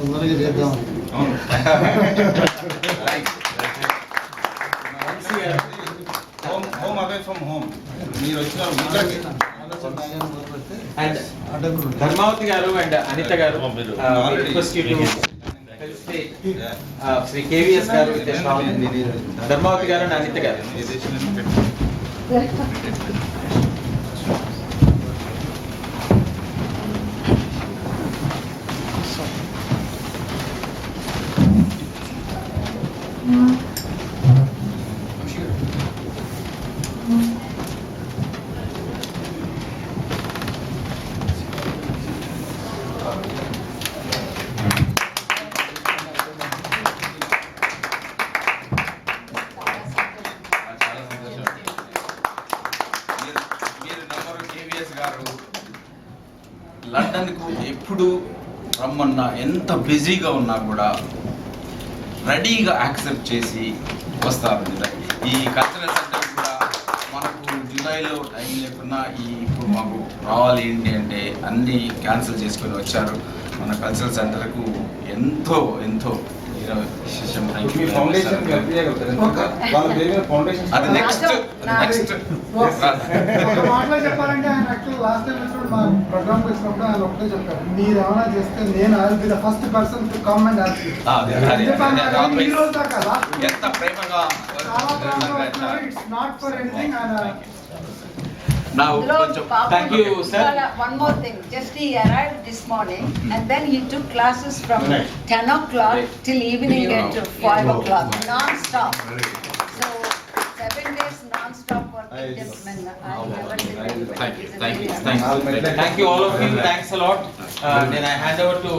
తొందరగా చేద్దాం. Home away from home మీరు వచ్చిన అండ్ ధర్మావతి గారు అండ్ అనిత గారు శ్రీ కేవీఎస్ గారు ధర్మావతి గారు అండ్ అనిత గారు. లండన్కు ఎప్పుడు రమ్మన్నా ఎంత బిజీగా ఉన్నా కూడా రెడీగా యాక్సెప్ట్ చేసి వస్తారు. ఈ కల్చరల్ సెంటర్ కూడా మనకు జూలైలో టైం లేకున్నా ఇప్పుడు మాకు రావాలి ఏంటి అంటే అన్నీ క్యాన్సిల్ చేసుకొని వచ్చారు. మన కల్చరల్ సెంటర్కు ఎంతో ఎంతో అది నెక్స్ట్ చెప్పాలంటే ఆయన యాక్చువల్ లాస్ట్ టైం వచ్చినప్పుడు మా ప్రోగ్రామ్ వచ్చినప్పుడు ఆయన ఒకటే చెప్పారు, మీరు ఏమైనా చేస్తే నేను I will be the first person to come and ask you. ఈ రోజు దాకా ఎంత ప్రేమగా it's not for anything. Now, thank you, sir. One more thing. Just he arrived this morning, and then he took classes from 10 o'clock till evening at 5 o'clock, non-stop. So 7 days non-stop working, gentlemen. I never did. Thank you all of you. Thanks a lot. Then I hand over to